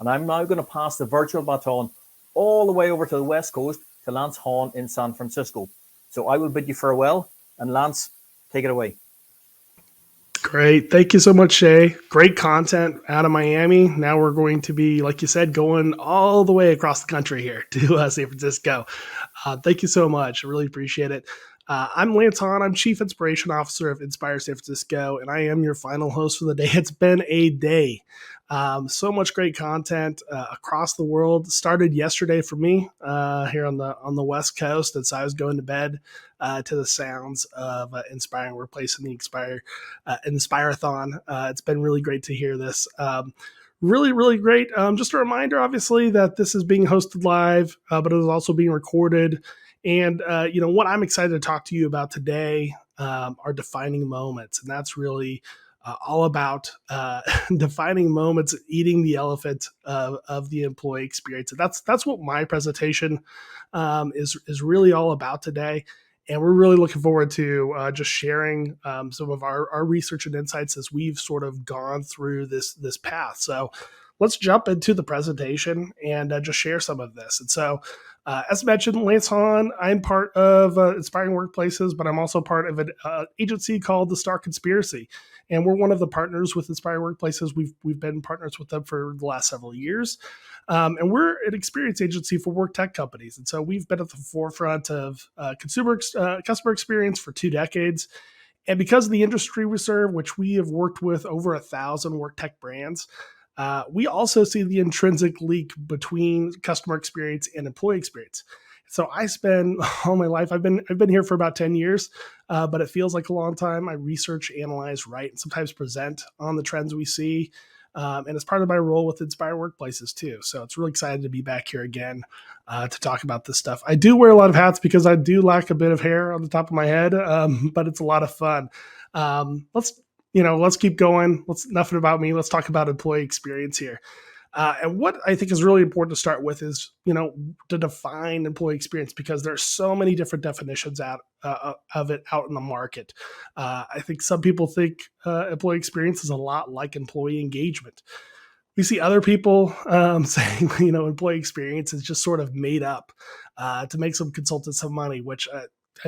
And I'm now going to pass the virtual baton all the way over to the West Coast to Lance Haun in San Francisco. So I will bid you farewell, and Lance, take it away. Great. Thank you so much, Shay. Great content out of Miami. Now we're going to be, like you said, going all the way across the country here to San Francisco. Thank you so much. I really appreciate it. I'm Lance Haun. I'm Chief Inspiration Officer of Inspire San Francisco, and I am your final host for the day. It's been a day. So much great content across the world. Started yesterday for me here on the West Coast, and so I was going to bed to the sounds of Inspiring Workplace and the Inspirathon. It's been really great to hear this. Really, really great. Just a reminder, obviously, that this is being hosted live, but it is also being recorded. And what I'm excited to talk to you about today are defining moments, and that's really all about defining moments, eating the elephant of the employee experience. And that's what my presentation is really all about today. And we're really looking forward to just sharing some of our research and insights as we've sort of gone through this path. So let's jump into the presentation and just share some of this. And so, as mentioned, Lance Haun, I'm part of Inspiring Workplaces, but I'm also part of an agency called the Star Conspiracy. And we're one of the partners with Inspiring Workplaces. We've been partners with them for the last several years. And we're an experience agency for work tech companies. And so we've been at the forefront of customer experience for 2 decades. And because of the industry we serve, which we have worked with over 1,000 work tech brands, we also see the intrinsic link between customer experience and employee experience. So I spend all my life, I've been here for about 10 years, but it feels like a long time. I research, analyze, write, and sometimes present on the trends we see. And it's part of my role with Inspire Workplaces too. So it's really excited to be back here again to talk about this stuff. I do wear a lot of hats because I do lack a bit of hair on the top of my head, but it's a lot of fun. Let's keep going. Nothing about me. Let's talk about employee experience here. And what I think is really important to start with is, to define employee experience, because there's so many different definitions of it out in the market. I think some people think employee experience is a lot like employee engagement. We see other people saying, employee experience is just sort of made up to make some consultants some money, which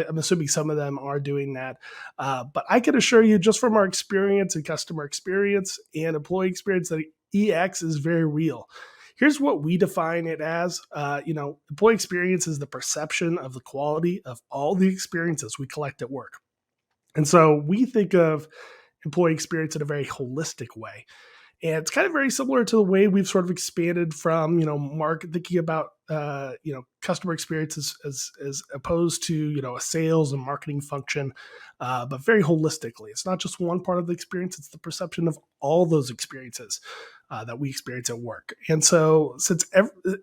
I'm assuming some of them are doing that. But I can assure you, just from our experience and customer experience and employee experience, that EX is very real. Here's what we define it as. Employee experience is the perception of the quality of all the experiences we collect at work. And so we think of employee experience in a very holistic way. And it's kind of very similar to the way we've sort of expanded from, thinking about, customer experience as opposed to, a sales and marketing function, but very holistically. It's not just one part of the experience, it's the perception of all those experiences that we experience at work. And so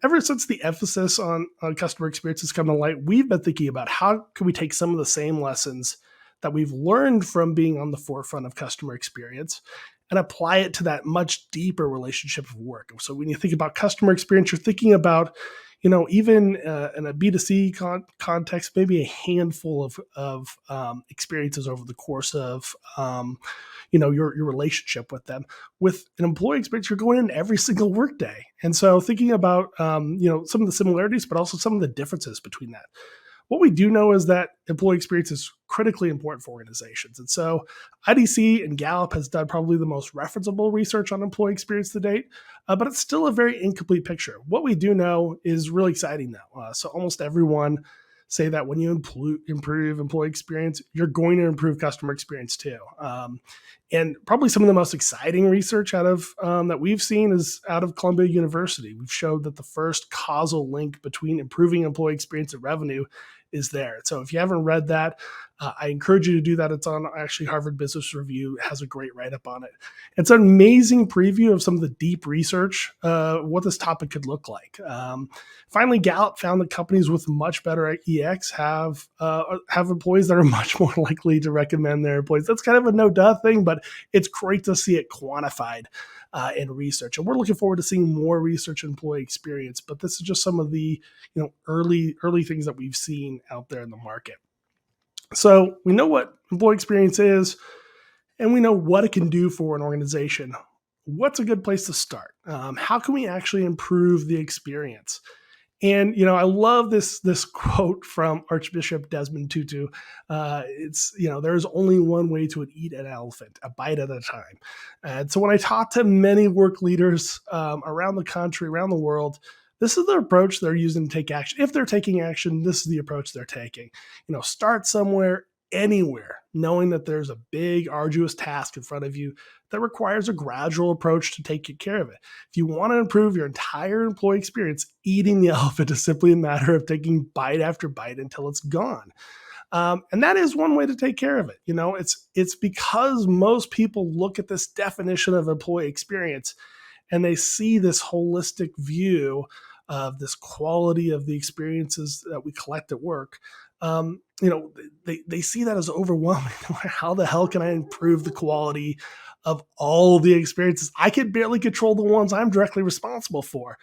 ever since the emphasis on customer experience has come to light, we've been thinking about how can we take some of the same lessons that we've learned from being on the forefront of customer experience and apply it to that much deeper relationship of work. So when you think about customer experience, you're thinking about, even in a B2C context, maybe a handful of experiences over the course of, your relationship with them. With an employee experience, you're going in every single workday. And so thinking about, some of the similarities, but also some of the differences between that. What we do know is that employee experience is critically important for organizations. And so IDC and Gallup has done probably the most referenceable research on employee experience to date, but it's still a very incomplete picture. What we do know is really exciting though. So almost everyone say that when you improve employee experience, you're going to improve customer experience too. And probably some of the most exciting research out of that we've seen is out of Columbia University. We've showed that the first causal link between improving employee experience and revenue is there. So if you haven't read that, I encourage you to do that. It's on actually Harvard Business Review. It has a great write-up on it. It's an amazing preview of some of the deep research, what this topic could look like. Finally, Gallup found that companies with much better EX have employees that are much more likely to recommend their employees. That's kind of a no-duh thing, but it's great to see it quantified in research. And we're looking forward to seeing more research in employee experience, but this is just some of the early things that we've seen out there in the market. So we know what employee experience is, and we know what it can do for an organization. what's a good place to start? How can we actually improve the experience? And I love this quote from Archbishop Desmond Tutu. It's there's only one way to eat an elephant, a bite at a time. And so when I talk to many work leaders around the country, around the world, this is the approach they're using to take action. If they're taking action, this is the approach they're taking. Start somewhere, anywhere, knowing that there's a big, arduous task in front of you that requires a gradual approach to take care of it. If you want to improve your entire employee experience, eating the elephant is simply a matter of taking bite after bite until it's gone. And that is one way to take care of it. It's because most people look at this definition of employee experience and they see this holistic view of this quality of the experiences that we collect at work. They see that as overwhelming. How the hell can I improve the quality of all the experiences? I can barely control the ones I'm directly responsible for.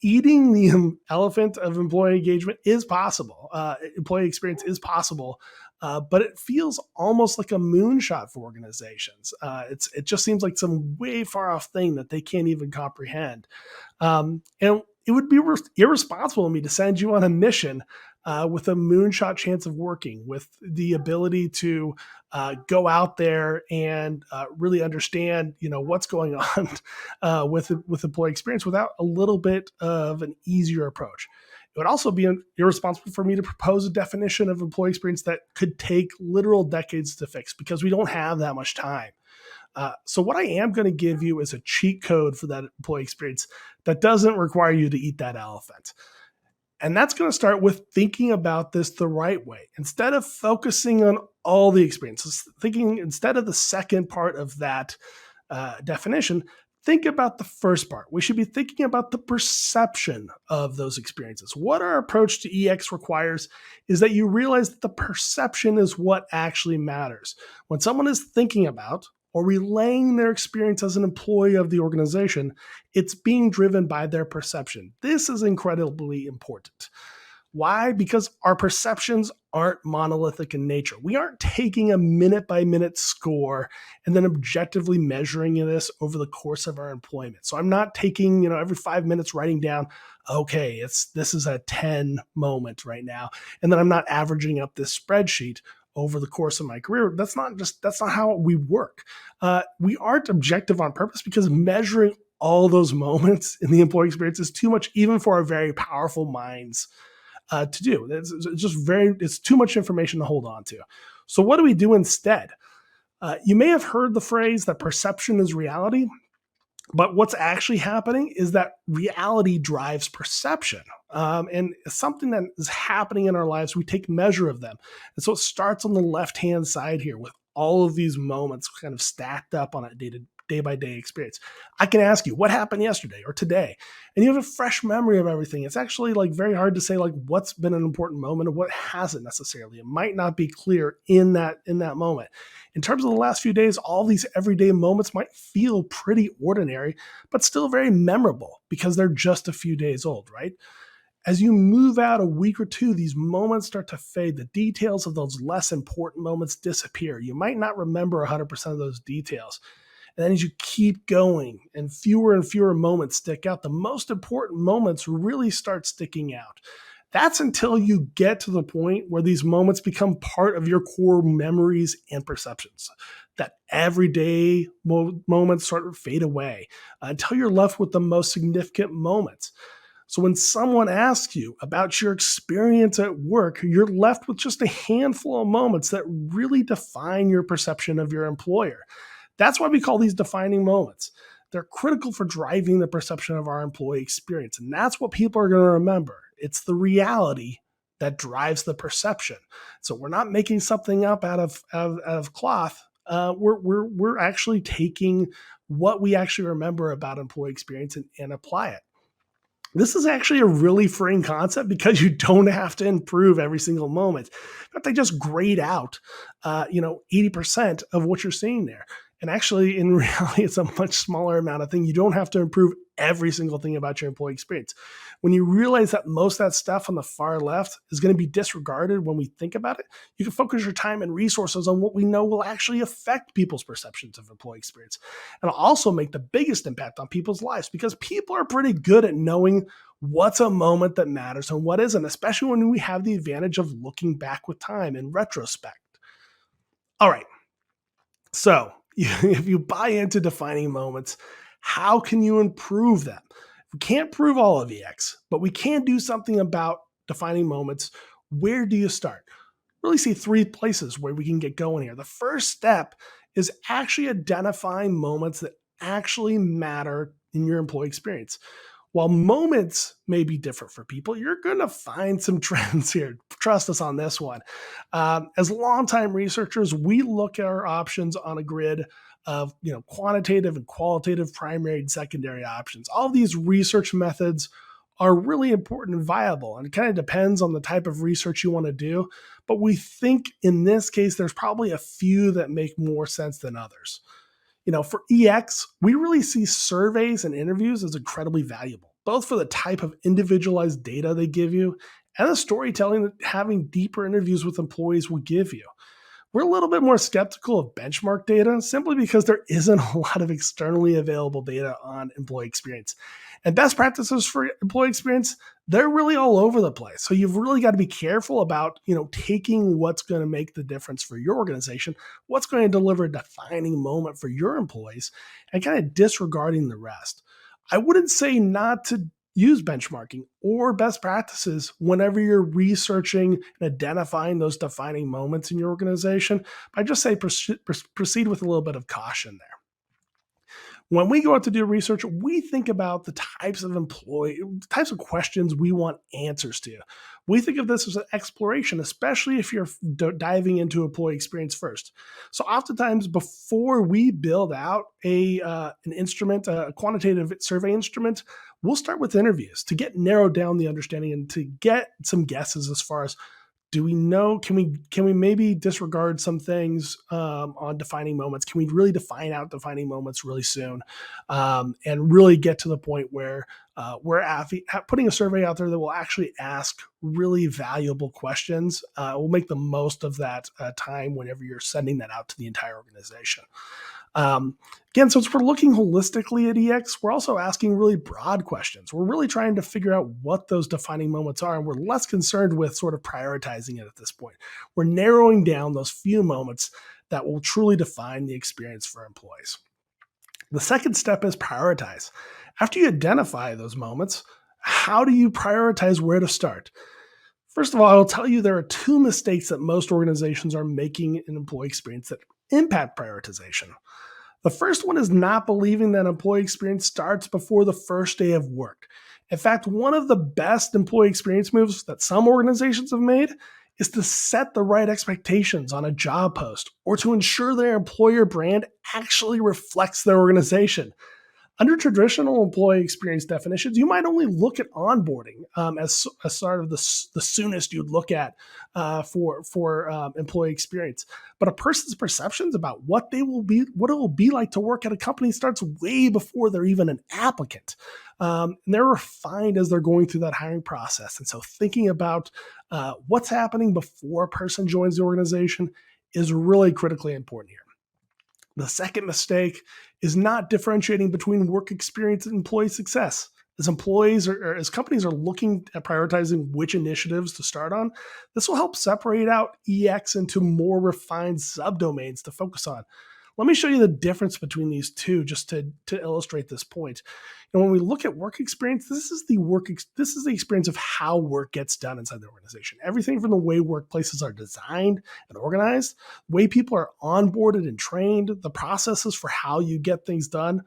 Eating the elephant of employee engagement is possible. Employee experience is possible, but it feels almost like a moonshot for organizations. It just seems like some way far off thing that they can't even comprehend. And it would be irresponsible of me to send you on a mission with a moonshot chance of working, with the ability to go out there and really understand, what's going on with employee experience without a little bit of an easier approach. It would also be irresponsible for me to propose a definition of employee experience that could take literal decades to fix, because we don't have that much time. So what I am going to give you is a cheat code for that employee experience that doesn't require you to eat that elephant. And that's going to start with thinking about this the right way. Instead of focusing on all the experiences, thinking instead of the second part of that definition, think about the first part. We should be thinking about the perception of those experiences. What our approach to EX requires is that you realize that the perception is what actually matters. When someone is thinking about or relaying their experience as an employee of the organization, it's being driven by their perception. This is incredibly important. Why? Because our perceptions aren't monolithic in nature. We aren't taking a minute-by-minute score and then objectively measuring this over the course of our employment. So I'm not taking, every 5 minutes writing down, okay, this is a 10 moment right now, and then I'm not averaging up this spreadsheet over the course of my career. That's not how we work. We aren't objective on purpose, because measuring all those moments in the employee experience is too much, even for our very powerful minds to do. It's too much information to hold on to. So what do we do instead? You may have heard the phrase that perception is reality. But what's actually happening is that reality drives perception. And something that is happening in our lives, we take measure of them. And so it starts on the left-hand side here with all of these moments kind of stacked up on a day-by-day experience. I can ask you, what happened yesterday or today? And you have a fresh memory of everything. It's actually very hard to say what's been an important moment and what hasn't necessarily. It might not be clear in that moment. In terms of the last few days, all these everyday moments might feel pretty ordinary, but still very memorable because they're just a few days old, right? As you move out a week or two, these moments start to fade. The details of those less important moments disappear. You might not remember 100% of those details. And then as you keep going and fewer moments stick out, the most important moments really start sticking out. That's until you get to the point where these moments become part of your core memories and perceptions. That everyday moments sort of fade away until you're left with the most significant moments. So when someone asks you about your experience at work, you're left with just a handful of moments that really define your perception of your employer. That's why we call these defining moments. They're critical for driving the perception of our employee experience. And that's what people are going to remember. It's the reality that drives the perception. So we're not making something up out of cloth. We're actually taking what we actually remember about employee experience and apply it. This is actually a really freeing concept because you don't have to improve every single moment. But they just grade out, 80% of what you're seeing there. And actually, in reality, it's a much smaller amount of thing. You don't have to improve every single thing about your employee experience. When you realize that most of that stuff on the far left is going to be disregarded when we think about it, you can focus your time and resources on what we know will actually affect people's perceptions of employee experience. And also make the biggest impact on people's lives, because people are pretty good at knowing what's a moment that matters and what isn't, especially when we have the advantage of looking back with time in retrospect. All right. So, if you buy into defining moments, how can you improve them? We can't prove all of EX, but we can do something about defining moments. Where do you start? Really see three places where we can get going here. The first step is actually identifying moments that actually matter in your employee experience. While moments may be different for people, you're going to find some trends here. Trust us on this one. As longtime researchers, we look at our options on a grid of quantitative and qualitative primary and secondary options. All these research methods are really important and viable, and it kind of depends on the type of research you want to do. But we think in this case, there's probably a few that make more sense than others. For EX, we really see surveys and interviews as incredibly valuable, both for the type of individualized data they give you and the storytelling that having deeper interviews with employees will give you. We're a little bit more skeptical of benchmark data simply because there isn't a lot of externally available data on employee experience. And best practices for employee experience, they're really all over the place. So you've really got to be careful about, taking what's going to make the difference for your organization, what's going to deliver a defining moment for your employees, and kind of disregarding the rest. I wouldn't say not to use benchmarking or best practices whenever you're researching and identifying those defining moments in your organization. But I just say proceed with a little bit of caution there. When we go out to do research, we think about the types of questions we want answers to. We think of this as an exploration, especially if you're diving into employee experience first. So oftentimes before we build out an instrument, a quantitative survey instrument, we'll start with interviews to get narrowed down the understanding and to get some guesses as far as, do we know, can we maybe disregard some things on defining moments? Can we really define out defining moments really soon and really get to the point where we're putting a survey out there that will actually ask really valuable questions? We'll make the most of that time whenever you're sending that out to the entire organization. Again, so we're looking holistically at EX, we're also asking really broad questions. We're really trying to figure out what those defining moments are, and we're less concerned with sort of prioritizing it at this point. We're narrowing down those few moments that will truly define the experience for employees. The second step is prioritize. After you identify those moments, how do you prioritize where to start? First of all, I will tell you there are two mistakes that most organizations are making in employee experience that impact prioritization. The first one is not believing that employee experience starts before the first day of work. In fact, one of the best employee experience moves that some organizations have made is to set the right expectations on a job post or to ensure their employer brand actually reflects their organization. Under traditional employee experience definitions, you might only look at onboarding as sort of the soonest you'd look at for employee experience. But a person's perceptions about what it will be like to work at a company starts way before they're even an applicant. And they're refined as they're going through that hiring process. And so thinking about what's happening before a person joins the organization is really critically important here. The second mistake is not differentiating between work experience and employee success. As employees or as companies are looking at prioritizing which initiatives to start on, this will help separate out EX into more refined subdomains to focus on. Let me show you the difference between these two just to illustrate this point. And when we look at work experience, this is the experience of how work gets done inside the organization. Everything from the way workplaces are designed and organized, the way people are onboarded and trained, the processes for how you get things done,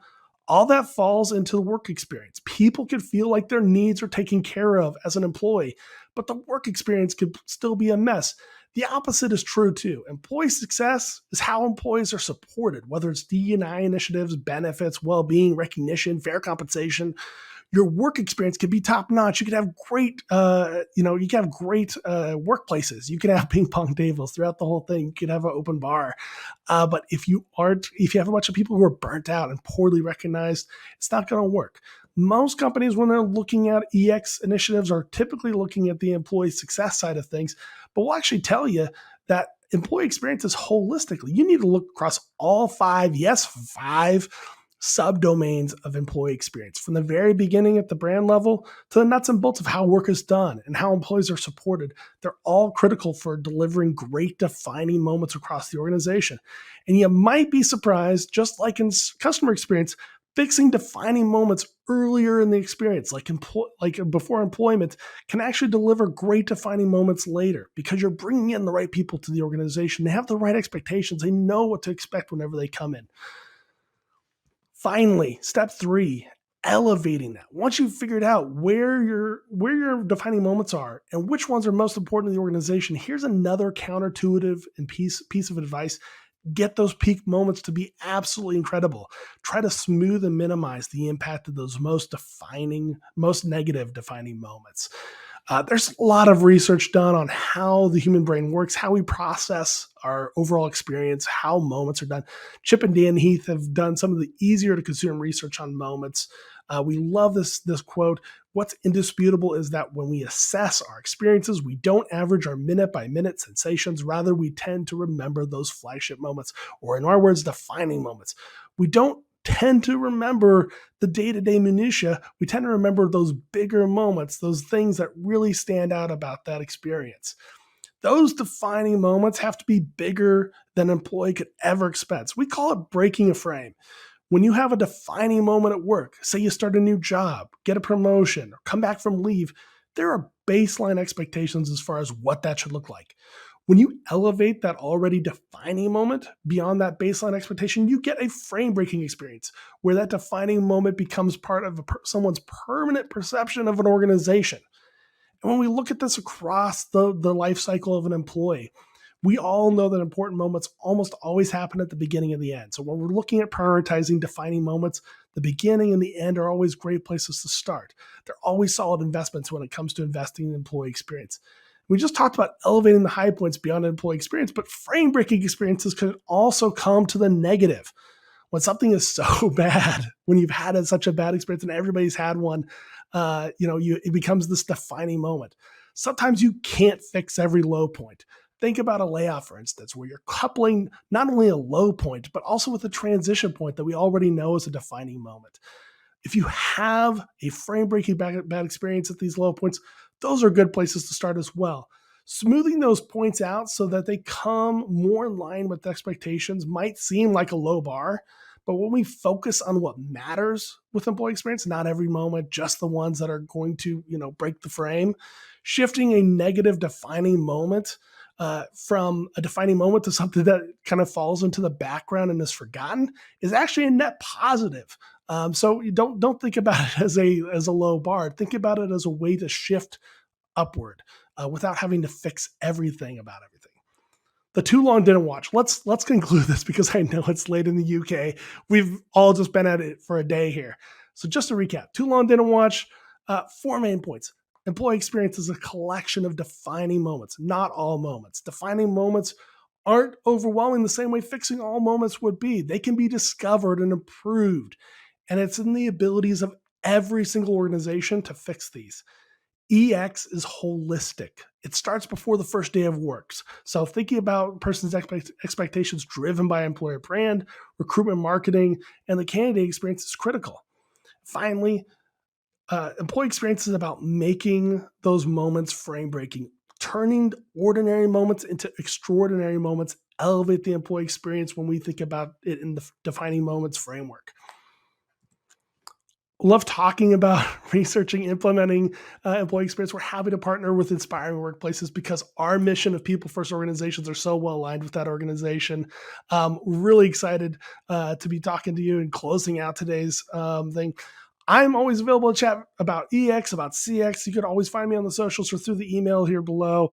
all that falls into the work experience. People can feel like their needs are taken care of as an employee, but the work experience could still be a mess. The opposite is true too. Employee success is how employees are supported, whether it's D&I initiatives, benefits, well-being, recognition, fair compensation. Your work experience could be top notch. You could have great, you can have great workplaces. You can have ping pong tables throughout the whole thing. You could have an open bar. But if you have a bunch of people who are burnt out and poorly recognized, it's not going to work. Most companies, when they're looking at EX initiatives, are typically looking at the employee success side of things, but we'll actually tell you that employee experience is holistically. You need to look across all five subdomains of employee experience, from the very beginning at the brand level to the nuts and bolts of how work is done and how employees are supported. They're all critical for delivering great defining moments across the organization. And you might be surprised, just like in customer experience, fixing defining moments earlier in the experience, like before employment, can actually deliver great defining moments later, because you're bringing in the right people to the organization. They have the right expectations. They know what to expect whenever they come in. Finally, step 3, elevating that. Once you've figured out where your defining moments are and which ones are most important to the organization, here's another counterintuitive and piece of advice. Get those peak moments to be absolutely incredible. Try to smooth and minimize the impact of those most negative defining moments. There's a lot of research done on how the human brain works, how we process our overall experience, how moments are done. Chip and Dan Heath have done some of the easier to consume research on moments. We love this quote. What's indisputable is that when we assess our experiences, we don't average our minute-by-minute sensations. Rather, we tend to remember those flagship moments, or in our words, defining moments. We don't tend to remember the day-to-day minutia. We tend to remember those bigger moments, those things that really stand out about that experience. Those defining moments have to be bigger than an employee could ever expect. We call it breaking a frame. When you have a defining moment at work, say you start a new job, get a promotion, or come back from leave, there are baseline expectations as far as what that should look like. When you elevate that already defining moment beyond that baseline expectation, you get a frame-breaking experience where that defining moment becomes part of someone's permanent perception of an organization. And when we look at this across the life cycle of an employee, we all know that important moments almost always happen at the beginning and the end. So when we're looking at prioritizing defining moments, the beginning and the end are always great places to start. They're always solid investments when it comes to investing in employee experience. We just talked about elevating the high points beyond employee experience, but frame-breaking experiences can also come to the negative. When something is so bad, when you've had such a bad experience and everybody's had one, it becomes this defining moment. Sometimes you can't fix every low point. Think about a layoff, for instance, where you're coupling not only a low point, but also with a transition point that we already know is a defining moment. If you have a frame-breaking bad experience at these low points, those are good places to start as well. Smoothing those points out so that they come more in line with expectations might seem like a low bar, but when we focus on what matters with employee experience, not every moment, just the ones that are going to, break the frame, shifting a negative defining moment from a defining moment to something that kind of falls into the background and is forgotten is actually a net positive. So you don't think about it as a low bar. Think about it as a way to shift upward without having to fix everything about everything. The too long didn't watch. Let's conclude this because I know it's late in the UK. We've all just been at it for a day here. So just to recap, too long didn't watch. 4 main points. Employee experience is a collection of defining moments, not all moments. Defining moments aren't overwhelming the same way fixing all moments would be. They can be discovered and improved. And it's in the abilities of every single organization to fix these. EX is holistic. It starts before the first day of work. So thinking about a person's expectations driven by employer brand, recruitment marketing, and the candidate experience is critical. Finally, employee experience is about making those moments frame-breaking, turning ordinary moments into extraordinary moments, elevate the employee experience when we think about it in the defining moments framework. Love talking about researching, implementing employee experience. We're happy to partner with Inspiring Workplaces because our mission of people first organizations are so well aligned with that organization. Really excited to be talking to you and closing out today's thing. I'm always available to chat about EX, about CX. You can always find me on the socials or through the email here below.